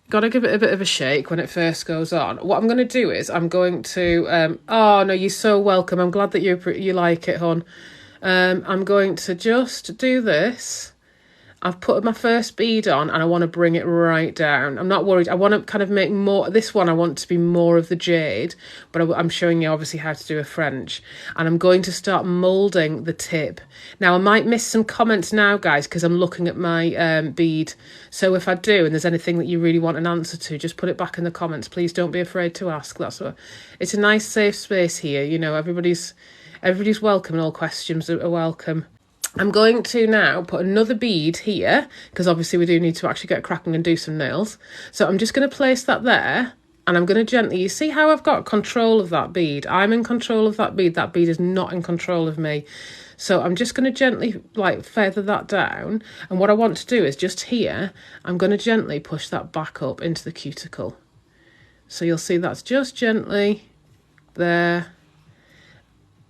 Got to give it a bit of a shake when it first goes on. What I'm going to do is I'm going to... oh, no, you're so welcome. I'm glad that you like it, hon. I'm going to just do this. I've put my first bead on and I want to bring it right down. I'm not worried. I want to kind of make more... This one I want to be more of the jade, but I'm showing you obviously how to do a French. And I'm going to start moulding the tip. Now, I might miss some comments now, guys, because I'm looking at my bead. So if I do, and there's anything that you really want an answer to, just put it back in the comments. Please don't be afraid to ask. It's a nice, safe space here. You know, everybody's welcome and all questions are welcome. I'm going to now put another bead here, because obviously we do need to actually get cracking and do some nails. So I'm just going to place that there, and I'm going to gently... You see how I've got control of that bead? I'm in control of that bead. That bead is not in control of me. So I'm just going to gently, like, feather that down. And what I want to do is just here, I'm going to gently push that back up into the cuticle. So you'll see that's just gently there.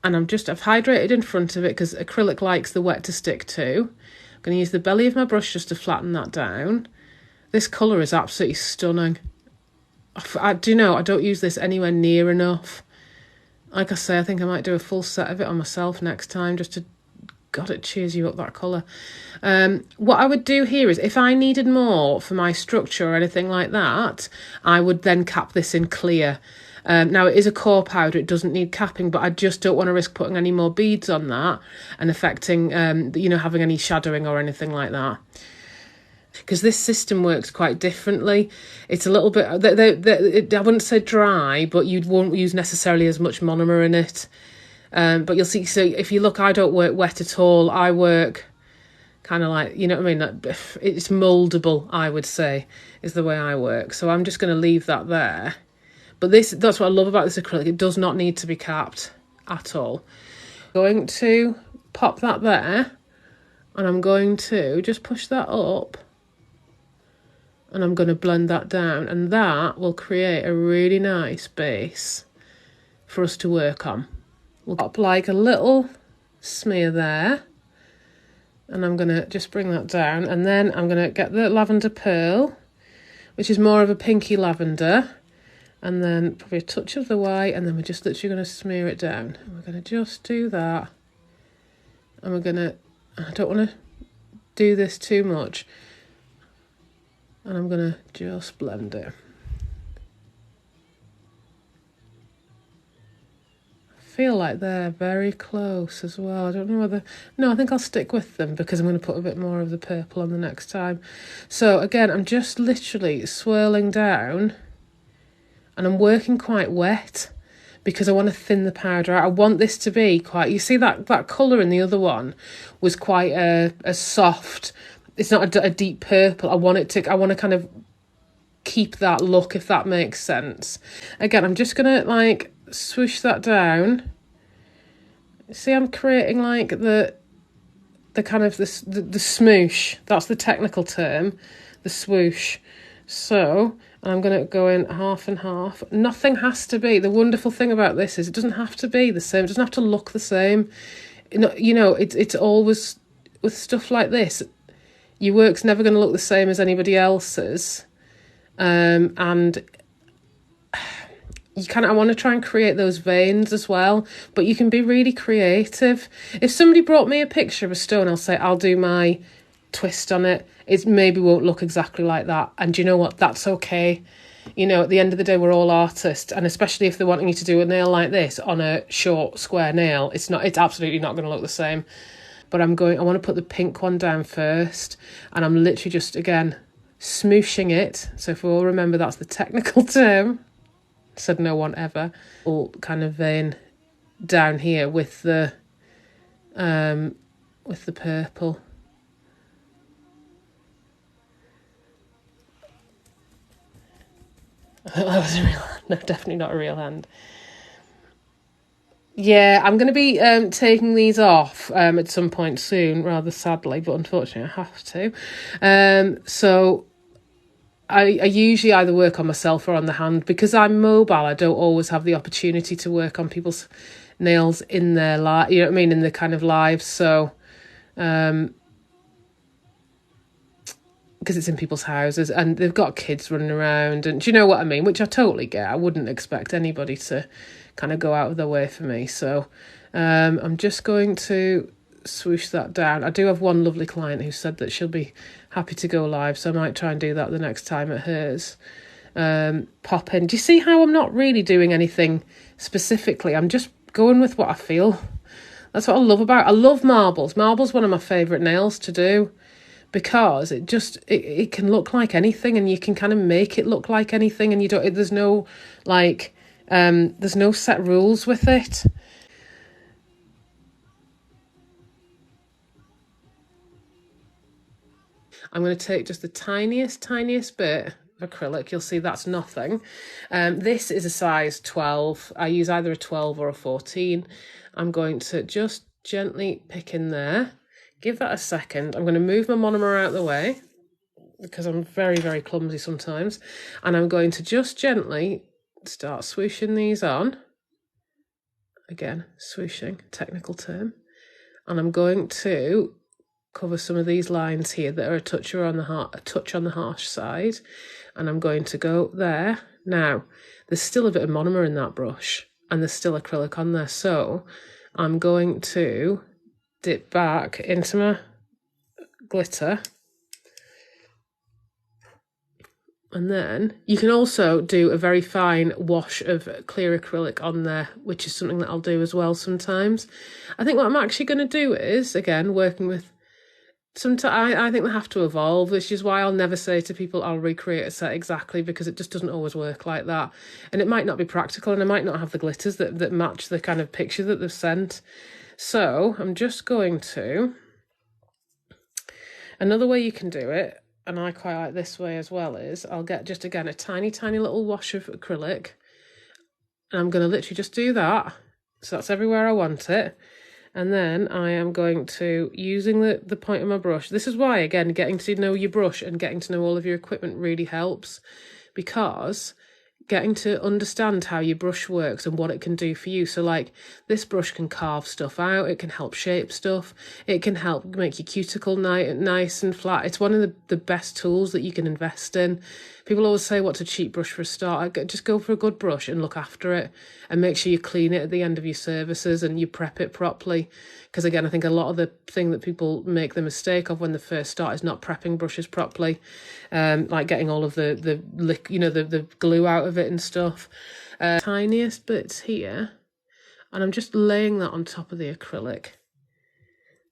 And I've hydrated in front of it because acrylic likes the wet to stick to. I'm going to use the belly of my brush just to flatten that down. This colour is absolutely stunning. I don't use this anywhere near enough. Like I say, I think I might do a full set of it on myself next time just to... God, it cheers you up, that colour. What I would do here is, if I needed more for my structure or anything like that, I would then cap this in clear. Now, it is a core powder, it doesn't need capping, but I just don't want to risk putting any more beads on that and affecting, having any shadowing or anything like that. Because this system works quite differently. It's a little bit, I wouldn't say dry, but you won't use necessarily as much monomer in it. But you'll see, so if you look, I don't work wet at all. I work kind of like, you know what I mean? It's mouldable, I would say, is the way I work. So I'm just going to leave that there. But that's what I love about this acrylic. It does not need to be capped at all. Going to pop that there, and I'm going to just push that up, and I'm going to blend that down, and that will create a really nice base for us to work on. We'll pop like a little smear there, and I'm going to just bring that down, and then I'm going to get the lavender pearl, which is more of a pinky lavender, and then probably a touch of the white, and then we're just literally going to smear it down. And we're going to just do that. And we're going to... I don't want to do this too much. And I'm going to just blend it. I feel like they're very close as well. I don't know whether... No, I think I'll stick with them because I'm going to put a bit more of the purple on the next time. So again, I'm just literally swirling down... And I'm working quite wet because I want to thin the powder out. I want this to be quite... You see that colour in the other one was quite a soft... It's not a deep purple. I want to kind of keep that look, if that makes sense. Again, I'm just going to, like, swoosh that down. See, I'm creating, like, the kind of... the smoosh. That's the technical term. The swoosh. So... And I'm going to go in half and half. Nothing has to be. The wonderful thing about this is it doesn't have to be the same. It doesn't have to look the same. It's always, with stuff like this, your work's never going to look the same as anybody else's. And I want to try and create those veins as well. But you can be really creative. If somebody brought me a picture of a stone, I'll say, I'll do my twist on it. It maybe won't look exactly like that, and you know what, that's okay. You know, at the end of the day, we're all artists, and especially if they're wanting you to do a nail like this on a short square nail, it's absolutely not going to look the same. But I want to put the pink one down first, and I'm literally just, again, smooshing it. So if we all remember, that's the technical term. Said no one ever. All kind of vein down here with the purple. That was a real hand. No, definitely not a real hand. Yeah, I'm going to be taking these off at some point soon, rather sadly, but unfortunately I have to. So I usually either work on myself or on the hand. Because I'm mobile, I don't always have the opportunity to work on people's nails in their life, you know what I mean, in the kind of lives. So because it's in people's houses and they've got kids running around, and do you know what I mean? Which I totally get. I wouldn't expect anybody to kind of go out of their way for me. So I'm just going to swoosh that down. I do have one lovely client who said that she'll be happy to go live, so I might try and do that the next time at hers. Pop in. Do you see how I'm not really doing anything specifically? I'm just going with what I feel. That's what I love about it. I love marbles. Marble's one of my favourite nails to do, because it can look like anything, and you can kind of make it look like anything, and you don't, there's no like there's no set rules with it. I'm going to take just the tiniest bit of acrylic. You'll see that's nothing. This is a size 12. I use either a 12 or a 14. I'm going to just gently pick in there. Give that a second. I'm going to move my monomer out of the way, because I'm very, very clumsy sometimes. And I'm going to just gently start swooshing these on. Again, swooshing, technical term. And I'm going to cover some of these lines here that are a touch on the harsh side. And I'm going to go there. Now, there's still a bit of monomer in that brush, and there's still acrylic on there. So I'm going to dip back into my glitter. And then you can also do a very fine wash of clear acrylic on there, which is something that I'll do as well sometimes. I think what I'm actually going to do is, again, working with sometimes I think they have to evolve, which is why I'll never say to people I'll recreate a set exactly, because it just doesn't always work like that. And it might not be practical, and I might not have the glitters that match the kind of picture that they've sent. So I'm just going to, another way you can do it, and I quite like this way as well, is I'll get just, again, a tiny little wash of acrylic, and I'm going to literally just do that. So that's everywhere I want it. And then I am going to, using the point of my brush, this is why, again, getting to know your brush and getting to know all of your equipment really helps, because getting to understand how your brush works and what it can do for you. So like, this brush can carve stuff out, it can help shape stuff, it can help make your cuticle nice and flat. It's one of the best tools that you can invest in. People always say, what's a cheap brush for a start? Just go for a good brush and look after it, and make sure you clean it at the end of your services and you prep it properly. Because again, I think a lot of the thing that people make the mistake of when they first start is not prepping brushes properly, like getting all of the glue out of it and stuff. Tiniest bits here, and I'm just laying that on top of the acrylic.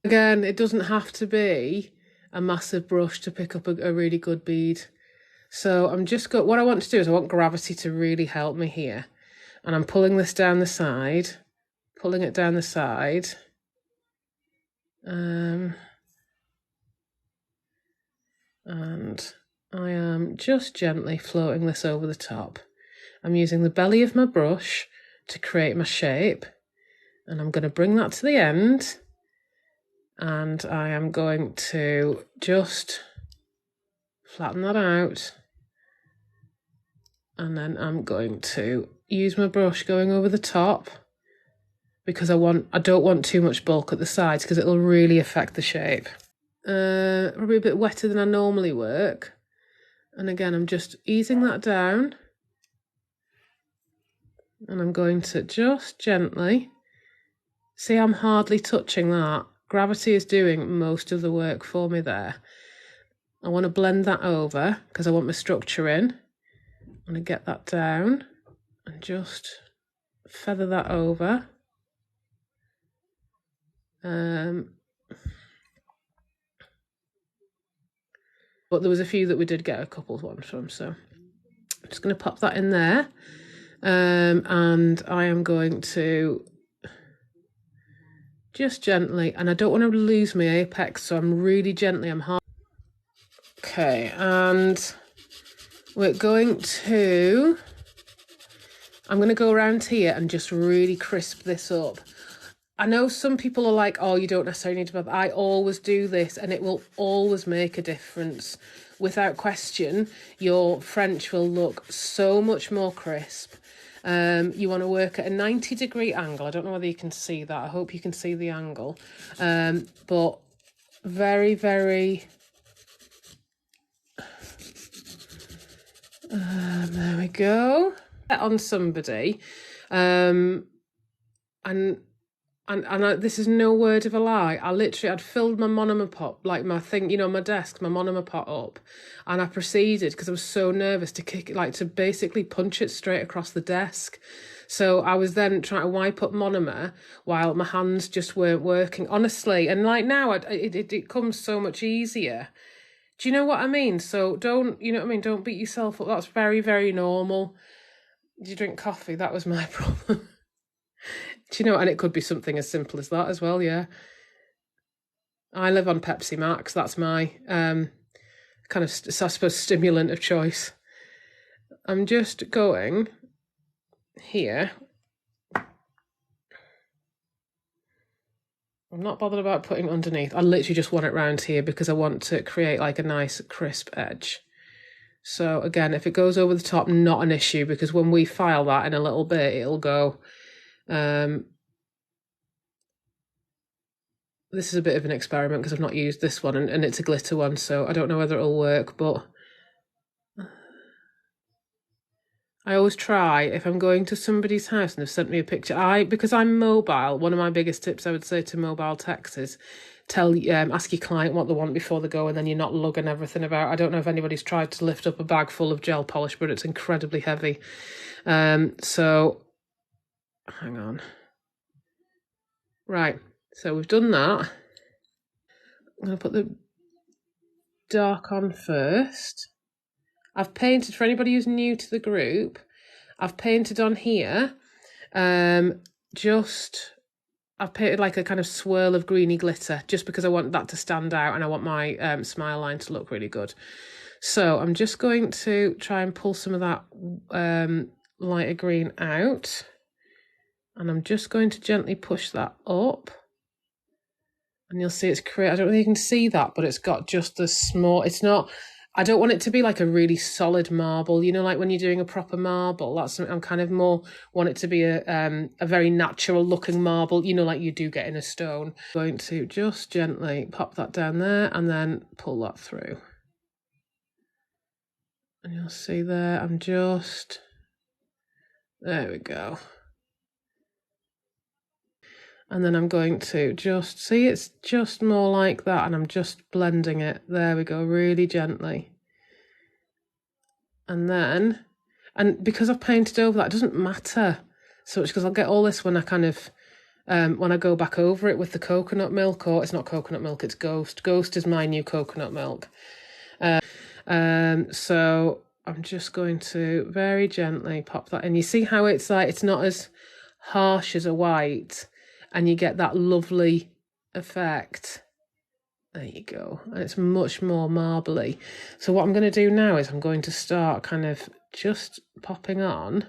Again, it doesn't have to be a massive brush to pick up a really good bead. So I'm just what I want to do is I want gravity to really help me here. And I'm pulling this down the side, pulling it down the side. And I am just gently floating this over the top. I'm using the belly of my brush to create my shape. And I'm going to bring that to the end. And I am going to just flatten that out, and then I'm going to use my brush going over the top, because I don't want too much bulk at the sides, because it'll really affect the shape. Probably a bit wetter than I normally work, and again I'm just easing that down, and I'm going to just gently, see, I'm hardly touching that. Gravity is doing most of the work for me there. I want to blend that over because I want my structure in. I'm going to get that down and just feather that over. But there was a few that we did get a couple ones from, so I'm just going to pop that in there. And I am going to just gently, and I don't want to lose my apex, so I'm really gently, I'm hard. Okay, and we're going to, I'm going to go around here and just really crisp this up. I know some people are like, oh, you don't necessarily need to, but I always do this and it will always make a difference. Without question, your French will look so much more crisp. You want to work at a 90-degree angle. I don't know whether you can see that. I hope you can see the angle. But very, very There we go. On somebody, and this is no word of a lie. I'd filled my monomer pot, like my thing, you know, my desk, my monomer pot up, and I proceeded, because I was so nervous, to kick it, like to basically punch it straight across the desk. So I was then trying to wipe up monomer while my hands just weren't working, honestly. And like now, it comes so much easier. Do you know what I mean? So don't, you know what I mean? Don't beat yourself up. That's very, very normal. Did you drink coffee? That was my problem. Do you know? And it could be something as simple as that as well, yeah. I live on Pepsi Max. That's my kind of, I suppose, stimulant of choice. I'm just going here. I'm not bothered about putting underneath. I literally just want it round here because I want to create like a nice crisp edge. So again, if it goes over the top, not an issue, because when we file that in a little bit, it'll go. This is a bit of an experiment because I've not used this one, and it's a glitter one, so I don't know whether it'll work, but I always try, if I'm going to somebody's house and they've sent me a picture, because I'm mobile, one of my biggest tips I would say to mobile techs is ask your client what they want before they go, and then you're not lugging everything about. I don't know if anybody's tried to lift up a bag full of gel polish, but it's incredibly heavy. So hang on. Right, so we've done that. I'm going to put the dark on first. I've painted, for anybody who's new to the group, I've painted on here, I've painted like a kind of swirl of greeny glitter, just because I want that to stand out and I want my smile line to look really good. So I'm just going to try and pull some of that lighter green out, and I'm just going to gently push that up, and you'll see it's I don't know if you can see that, but it's got just the small, it's not, I don't want it to be like a really solid marble, you know, like when you're doing a proper marble. That's something I'm kind of more want it to be a very natural looking marble, you know, like you do get in a stone. I'm going to just gently pop that down there and then pull that through. And you'll see there, there we go. And then I'm going to just, see, it's just more like that, and I'm just blending it. There we go, really gently. And then, and because I've painted over that, it doesn't matter so much, because I'll get all this when I kind of, when I go back over it with the coconut milk, or it's not coconut milk, it's Ghost. Ghost is my new coconut milk. So I'm just going to very gently pop that in. You see how it's like, it's not as harsh as a white, and you get that lovely effect. There you go. And it's much more marbly. So what I'm going to do now is I'm going to start kind of just popping on.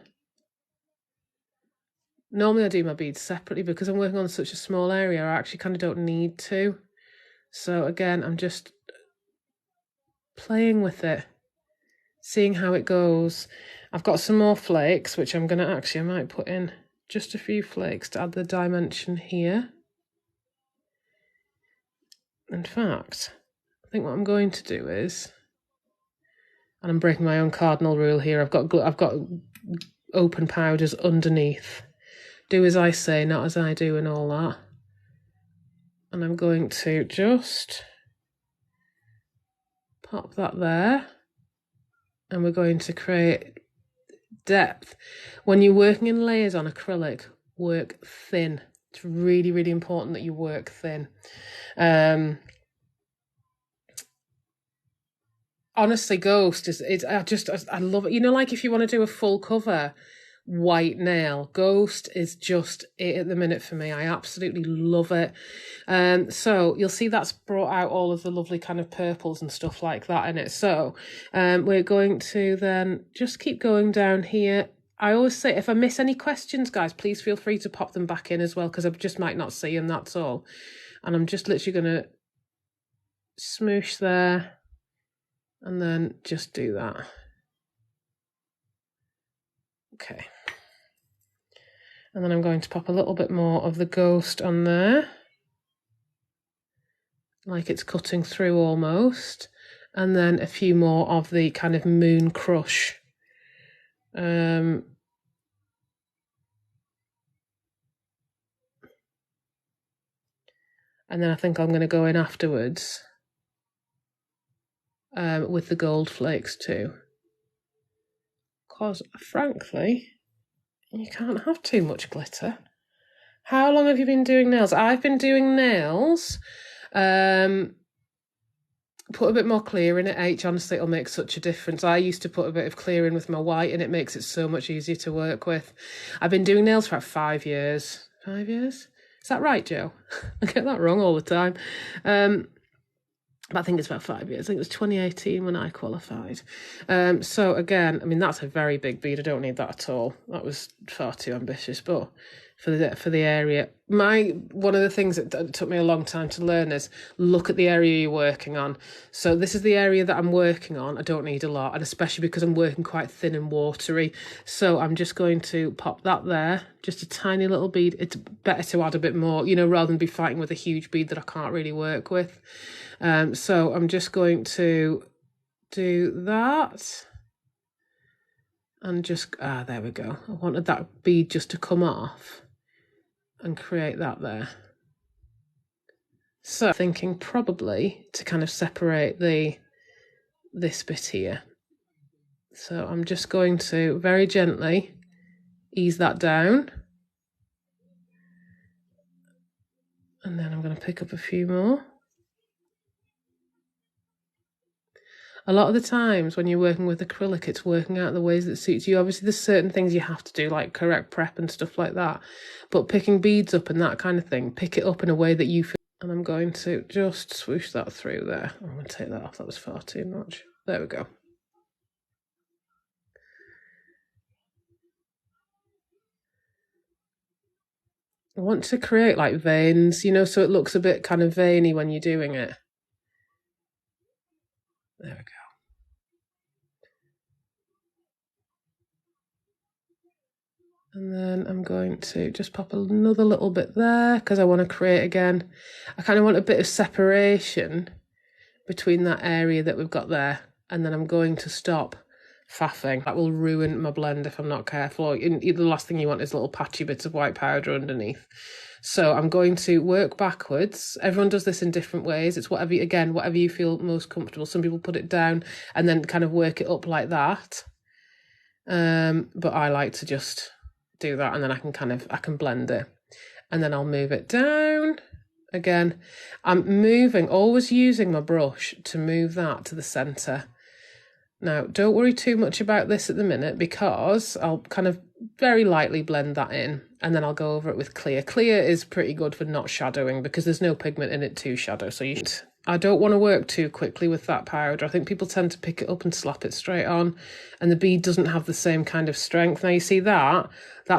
Normally I do my beads separately, because I'm working on such a small area, I actually kind of don't need to. So again, I'm just playing with it, seeing how it goes. I've got some more flakes, which I'm going to I might put in just a few flakes to add the dimension here. In fact, I think what I'm going to do is, and I'm breaking my own cardinal rule here, I've got open powders underneath. Do as I say, not as I do, and all that. And I'm going to just pop that there, and we're going to create depth. When you're working in layers on acrylic, work thin. It's really, really important that you work thin. Honestly, Ghost I love it. You know, like if you want to do a full cover white nail, Ghost is just it at the minute for me. I absolutely love it. So you'll see that's brought out all of the lovely kind of purples and stuff like that in it. So we're going to then just keep going down here. I always say, if I miss any questions, guys, please feel free to pop them back in as well, because I just might not see them, that's all. And I'm just literally going to smoosh there, and then just do that. Okay. And then I'm going to pop a little bit more of the Ghost on there, like it's cutting through almost. And then a few more of the kind of Moon Crush And then I think I'm going to go in afterwards with the gold flakes too. Because, frankly, you can't have too much glitter. How long have you been doing nails? I've been doing nails. Put a bit more clear in it, H. Honestly, it'll make such a difference. I used to put a bit of clear in with my white, and it makes it so much easier to work with. I've been doing nails for about 5 years. 5 years? Is that right, Joe? I get that wrong all the time. But I think it's about 5 years. I think it was 2018 when I qualified. So again, I mean, that's a very big bead. I don't need that at all. That was far too ambitious, but for the area, one of the things that took me a long time to learn is look at the area you're working on. So this is the area that I'm working on. I don't need a lot, and especially because I'm working quite thin and watery. So I'm just going to pop that there, just a tiny little bead. It's better to add a bit more, you know, rather than be fighting with a huge bead that I can't really work with. So I'm just going to do that. And just, there we go. I wanted that bead just to come off and create that there. So thinking probably to kind of separate this bit here. So I'm just going to very gently ease that down. And then I'm going to pick up a few more. A lot of the times when you're working with acrylic, it's working out the ways that suits you. Obviously, there's certain things you have to do, like correct prep and stuff like that. But picking beads up and that kind of thing, pick it up in a way that you feel. And I'm going to just swoosh that through there. I'm going to take that off. That was far too much. There we go. I want to create like veins, you know, so it looks a bit kind of veiny when you're doing it. There we go. And then I'm going to just pop another little bit there because I want to create again. I kind of want a bit of separation between that area that we've got there. And then I'm going to stop faffing. That will ruin my blend if I'm not careful. The last thing you want is little patchy bits of white powder underneath. So I'm going to work backwards. Everyone does this in different ways. It's whatever you feel most comfortable. Some people put it down and then kind of work it up like that. But I like to just do that, and then I can blend it, and then I'll move it down. Again, I'm always using my brush to move that to the center. Now, don't worry too much about this at the minute because I'll kind of very lightly blend that in, and then I'll go over it with clear. Clear is pretty good for not shadowing because there's no pigment in it to shadow. So I don't want to work too quickly with that powder. I think people tend to pick it up and slap it straight on, and the bead doesn't have the same kind of strength. Now you see that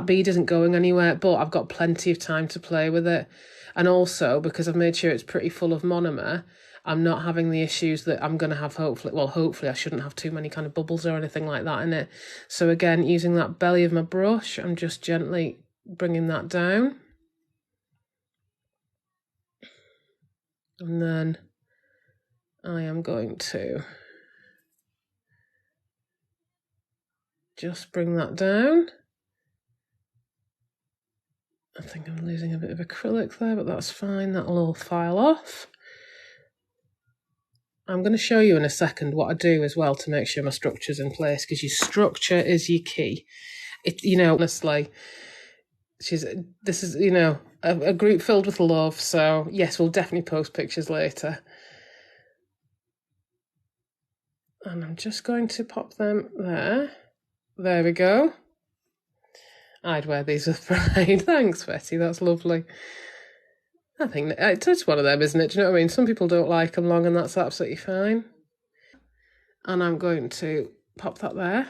bead isn't going anywhere, but I've got plenty of time to play with it. And also because I've made sure it's pretty full of monomer, I'm not having the issues that I'm going to have hopefully I shouldn't have too many kind of bubbles or anything like that in it. So again, using that belly of my brush, I'm just gently bringing that down. And then I am going to just bring that down. I think I'm losing a bit of acrylic there, but that's fine. That'll all file off. I'm going to show you in a second what I do as well to make sure my structure's in place, because your structure is your key. Honestly, this is, a group filled with love. So yes, we'll definitely post pictures later. And I'm just going to pop them there. There we go. I'd wear these with pride. Thanks, Betty. That's lovely. I think it's one of them, isn't it? Do you know what I mean? Some people don't like them long, and that's absolutely fine. And I'm going to pop that there.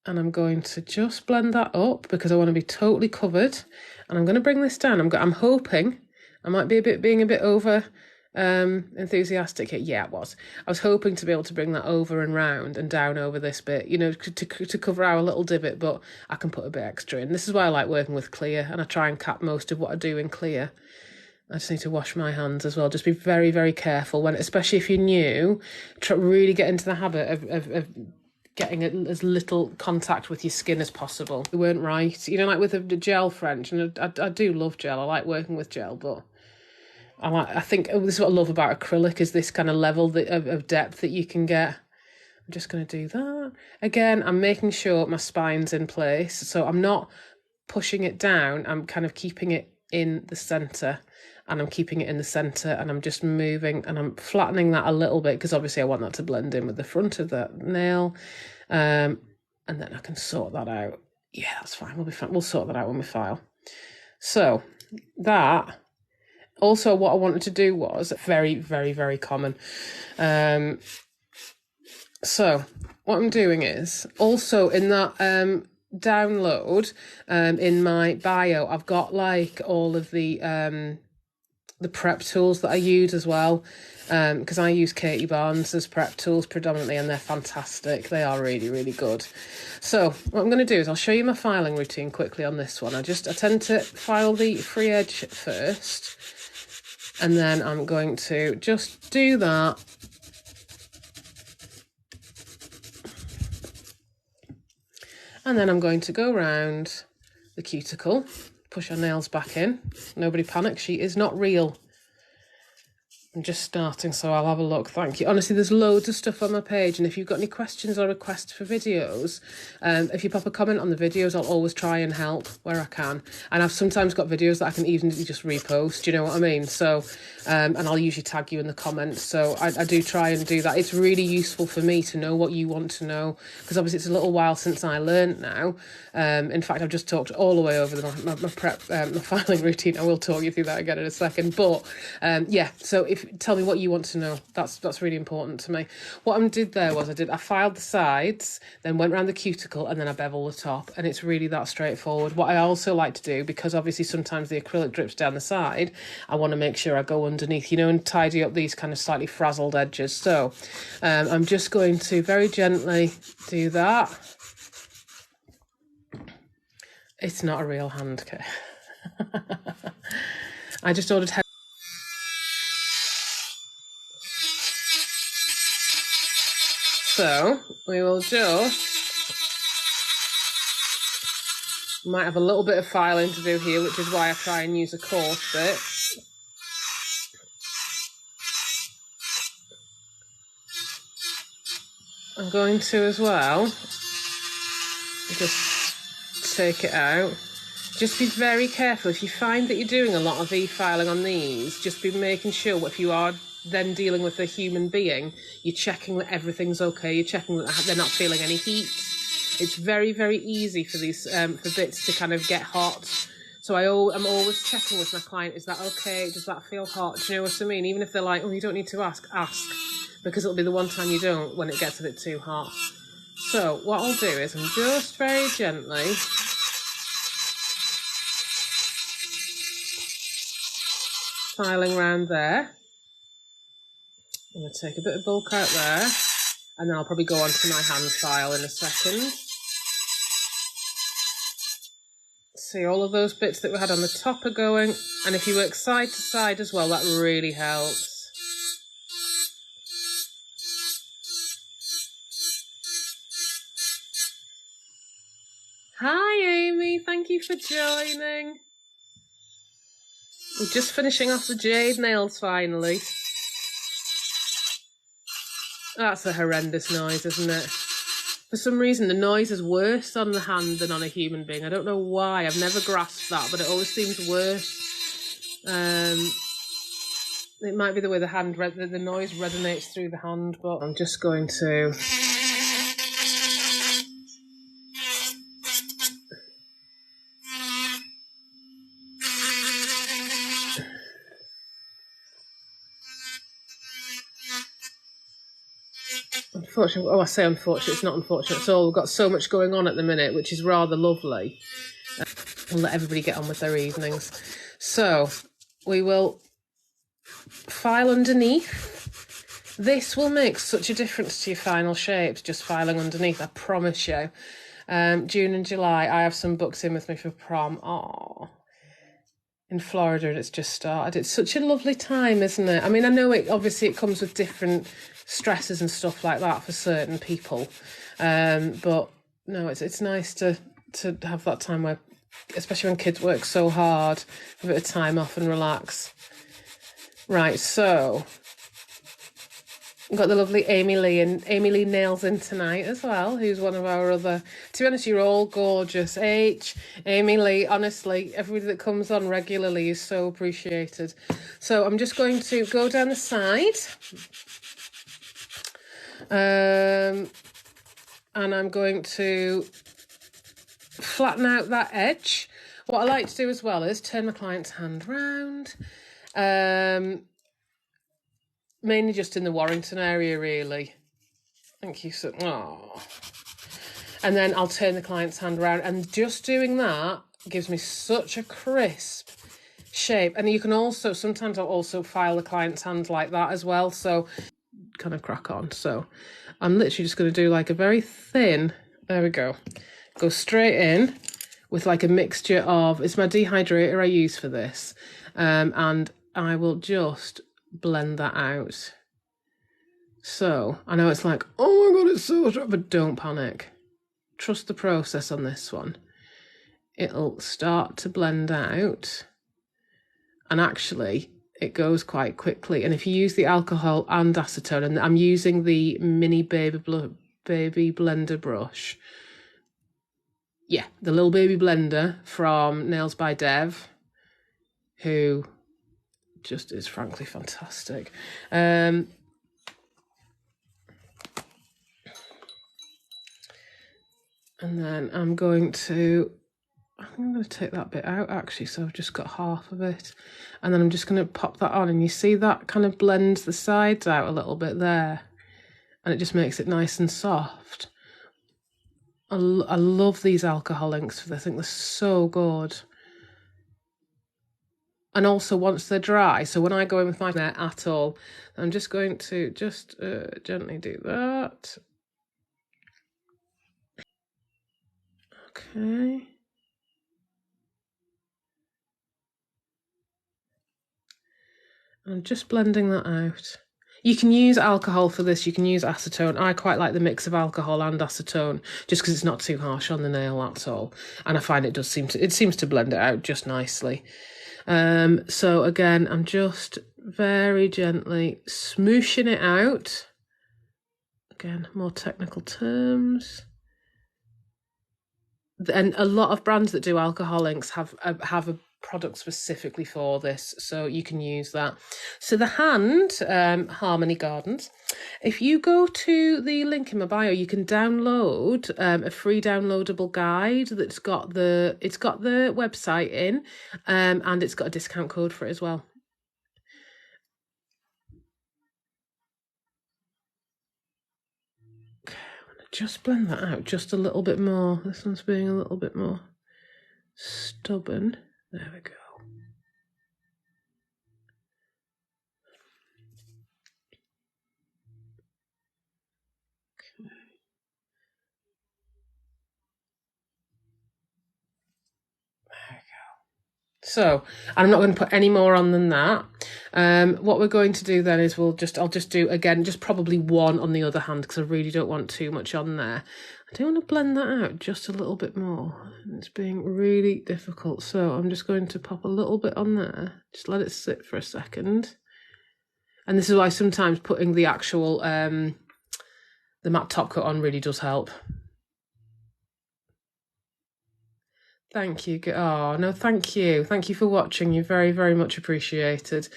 And I'm going to just blend that up because I want to be totally covered. And I'm going to bring this down. I'm hoping I might be being a bit over enthusiastic here. Yeah, I was hoping to be able to bring that over and round and down over this bit, to cover our little divot, but I can put a bit extra in. This is why I like working with clear, and I try and cap most of what I do in clear. I just need to wash my hands as well. Just be very, very careful especially if you're new. Really get into the habit of getting as little contact with your skin as possible. They weren't right, you know, like with the gel French, and I do love gel. I like working with gel, but I think this is what I love about acrylic, is this kind of level of depth that you can get. I'm just going to do that. Again, I'm making sure my spine's in place, so I'm not pushing it down. I'm kind of keeping it in the centre, and I'm keeping it in the centre, and I'm just moving, and I'm flattening that a little bit, because obviously I want that to blend in with the front of the nail. And then I can sort that out. Yeah, that's fine. We'll be fine. We'll sort that out when we file. So that... Also, what I wanted to do was very, very, very common. So what I'm doing is also in that download in my bio, I've got like all of the prep tools that I use as well, because I use Katie Barnes's prep tools predominantly, and they're fantastic. They are really, really good. So what I'm going to do is I'll show you my filing routine quickly on this one. I tend to file the free edge first, and then I'm going to just do that. And then I'm going to go around the cuticle, push our nails back in. Nobody panic, she is not real. I'm just starting, so I'll have a look. Thank you. Honestly, there's loads of stuff on my page, and if you've got any questions or requests for videos, if you pop a comment on the videos, I'll always try and help where I can. And I've sometimes got videos that I can even just repost, you know what I mean? So, and I'll usually tag you in the comments. So I do try and do that. It's really useful for me to know what you want to know, because obviously it's a little while since I learned now. In fact, I've just talked all the way over my prep, my filing routine. I will talk you through that again in a second. But yeah, so tell me what you want to know. That's really important to me. What I did there was I filed the sides, then went around the cuticle, and then I bevel the top, and it's really that straightforward. What I also like to do, because obviously sometimes the acrylic drips down the side, I want to make sure I go underneath, you know, and tidy up these kind of slightly frazzled edges. So I'm just going to very gently do that. It's not a real hand kit. I just ordered so we will might have a little bit of filing to do here, which is why I try and use a coarse bit. I'm going to as well just take it out. Just be very careful. If you find that you're doing a lot of e-filing on these, just be making sure if you are then dealing with a human being, you're checking that everything's okay, you're checking that they're not feeling any heat. It's very, very easy for these for bits to kind of get hot. So I'm always checking with my client, is that okay? Does that feel hot? Do you know what I mean? Even if they're like, oh, you don't need to ask, because it'll be the one time you don't when it gets a bit too hot. So what I'll do is I'm just very gently filing around there. I'm going to take a bit of bulk out there, and then I'll probably go on to my hand file in a second. See, all of those bits that we had on the top are going, and if you work side to side as well, that really helps. Hi Amy, thank you for joining. We're just finishing off the jade nails finally. That's a horrendous noise, isn't it? For some reason, the noise is worse on the hand than on a human being. I don't know why. I've never grasped that, but it always seems worse. It might be the way the noise resonates through the hand, but I'm just going to... Unfortunately, oh, I say unfortunate, it's not unfortunate at all. We've got so much going on at the minute, which is rather lovely. We'll let everybody get on with their evenings. So we will file underneath. This will make such a difference to your final shapes, just filing underneath, I promise you. June and July, I have some books in with me for prom. Oh, in Florida, and it's just started. It's such a lovely time, isn't it? I mean, I know it obviously it comes with different stresses and stuff like that for certain people, But no, it's nice to have that time where, especially when kids work so hard, a bit of time off and relax. Right, so we've got the lovely Amy Lee, and Amy Lee Nails in tonight as well, who's one of our other, to be honest, you're all gorgeous. Amy Lee, honestly, everybody that comes on regularly is so appreciated. So I'm just going to go down the side. And I'm going to flatten out that edge. What I like to do as well is turn my client's hand round. Mainly just in the Warrington area, really. Thank you so much. And then I'll turn the client's hand around, and just doing that gives me such a crisp shape. And you can also, sometimes I'll also file the client's hand like that as well, so kind of crack on. So I'm literally just going to do like a very thin, there we go, go straight in with like a mixture of, it's my dehydrator I use for this, and I will just blend that out. So I know it's like, oh my god, it's so dry, but don't panic. Trust the process on this one. It'll start to blend out, and actually it goes quite quickly. And if you use the alcohol and acetone, and I'm using the mini baby blender brush, yeah, the little baby blender from Nails by Dev, who just is frankly fantastic. And then I'm going to take that bit out actually, so I've just got half of it, and then I'm just going to pop that on, and you see that kind of blends the sides out a little bit there, and it just makes it nice and soft. I love these alcohol inks for this. I think they're so good. And also once they're dry, so when I go in with my hair at all, I'm just going to just gently do that. Okay. I'm just blending that out. You can use alcohol for this, you can use acetone. I quite like the mix of alcohol and acetone, just because it's not too harsh on the nail, that's all. And I find it seems to blend it out just nicely. So again, I'm just very gently smooshing it out. Again, more technical terms. And a lot of brands that do alcohol inks have a product specifically for this, so you can use that. So the hand, Harmony Gardens, if you go to the link in my bio, you can download a free downloadable guide that's got the website in, and it's got a discount code for it as well. Okay, I'm gonna just blend that out just a little bit more. This one's being a little bit more stubborn. There we go. Okay. There we go. So, I'm not going to put any more on than that. What we're going to do then is I'll just do again, just probably one on the other hand, because I really don't want too much on there. I do want to blend that out just a little bit more. It's being really difficult. So I'm just going to pop a little bit on there. Just let it sit for a second. And this is why sometimes putting the actual, the matte top coat on really does help. Thank you. Oh, no, thank you. Thank you for watching. You're very, very much appreciated.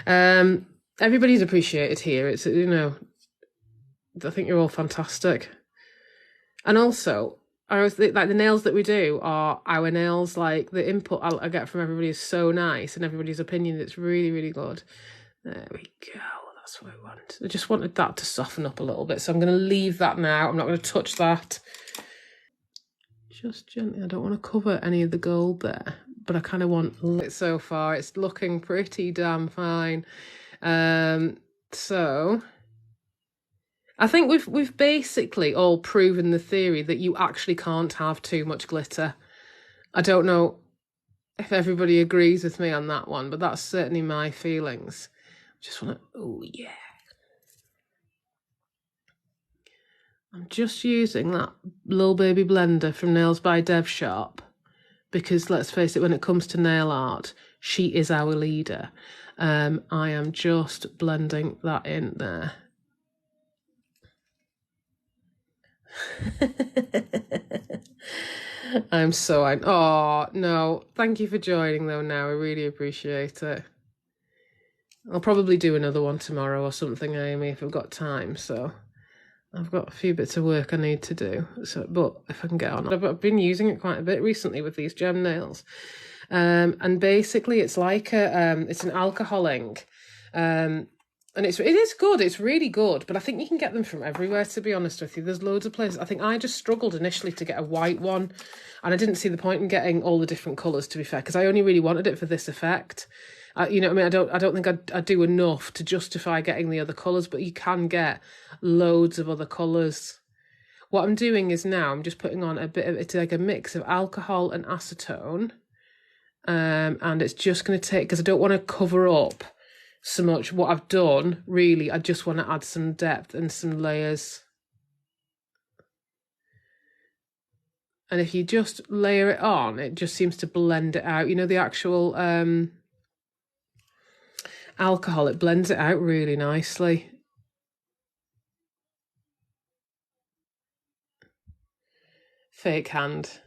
Everybody's appreciated here. It's, you know, I think you're all fantastic. And also, I always think, like, the nails that we do are our nails. Like, the input I get from everybody is so nice, and everybody's opinion, it's really, really good. There we go. That's what I want. I just wanted that to soften up a little bit, so I'm going to leave that now. I'm not going to touch that. Just gently. I don't want to cover any of the gold there, but I kind of want it. So far it's looking pretty damn fine. So I think we've basically all proven the theory that you actually can't have too much glitter. I don't know if everybody agrees with me on that one, but that's certainly my feelings. Just want to, oh yeah. I'm just using that little baby blender from Nails by Dev Shop because, let's face it, when it comes to nail art, she is our leader. I am just blending that in there. I'm so... Oh, no. Thank you for joining, though, now. I really appreciate it. I'll probably do another one tomorrow or something, Amy, if I've got time, so... I've got a few bits of work I need to do, so but if I can get on. I've been using it quite a bit recently with these gem nails. And basically it's like it's an alcoholing. And it is good, it's really good, but I think you can get them from everywhere, to be honest with you. There's loads of places. I think I just struggled initially to get a white one, and I didn't see the point in getting all the different colours, to be fair, because I only really wanted it for this effect. You know what I mean? I don't think I'd do enough to justify getting the other colours, but you can get loads of other colours. What I'm doing is now I'm just putting on a bit of, it's like a mix of alcohol and acetone. And it's just going to take, because I don't want to cover up so much what I've done, really. I just want to add some depth and some layers. And if you just layer it on, it just seems to blend it out. You know, the actual... alcohol, it blends it out really nicely. Fake hand.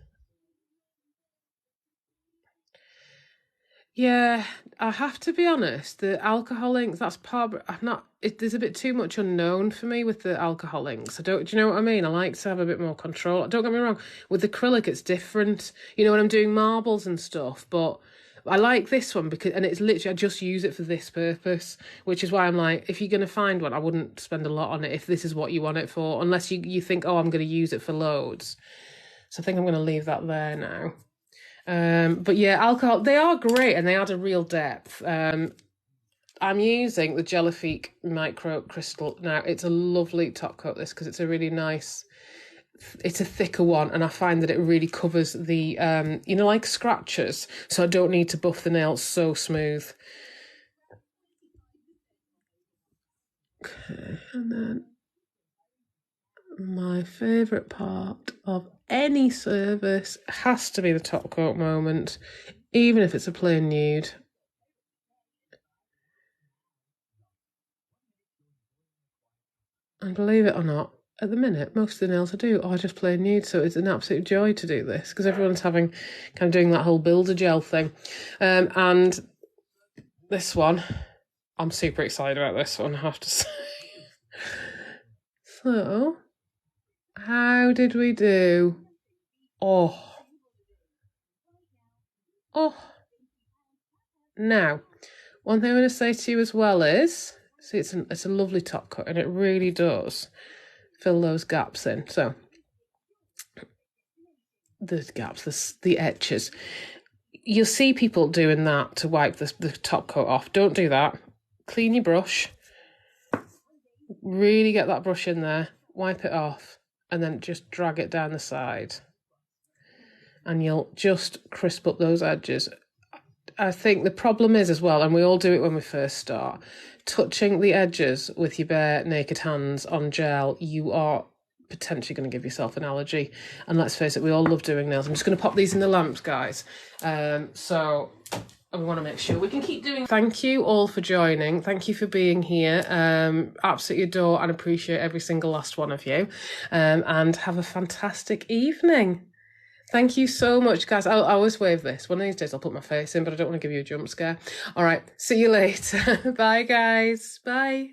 Yeah, I have to be honest, the alcohol inks, that's part, I'm not, there's a bit too much unknown for me with the alcohol inks. Do you know what I mean? I like to have a bit more control. Don't get me wrong, with acrylic it's different. You know, when I'm doing marbles and stuff, but I like this one because, and it's literally, I just use it for this purpose, which is why I'm like, if you're going to find one, I wouldn't spend a lot on it if this is what you want it for, unless you think, oh, I'm going to use it for loads. So I think I'm going to leave that there now. But yeah, alcohol, they are great and they add a real depth. I'm using the Jellifique Micro Crystal now. It's a lovely top coat, this, because it's a really nice... It's a thicker one, and I find that it really covers the, you know, like scratches, so I don't need to buff the nails so smooth. Okay, and then my favourite part of any service has to be the top coat moment, even if it's a plain nude. And believe it or not, at the minute, most of the nails I do are just plain nude, so it's an absolute joy to do this, because everyone's kind of doing that whole builder gel thing. And this one, I'm super excited about this one, I have to say. So, how did we do? Oh. Now, one thing I'm going to say to you as well is, see, it's a lovely top coat, and it really does fill those gaps in. So, the gaps, the etches. You'll see people doing that to wipe the top coat off. Don't do that. Clean your brush. Really get that brush in there. Wipe it off. And then just drag it down the side. And you'll just crisp up those edges. I think the problem is as well, and we all do it when we first start, touching the edges with your bare naked hands on gel, you are potentially going to give yourself an allergy. And let's face it, we all love doing nails. I'm just going to pop these in the lamps, guys. So we want to make sure we can keep doing. Thank you all for joining. Thank you for being here. Absolutely adore and appreciate every single last one of you. And have a fantastic evening. Thank you so much, guys. I always wave this. One of these days I'll put my face in, but I don't want to give you a jump scare. All right, see you later. Bye, guys. Bye.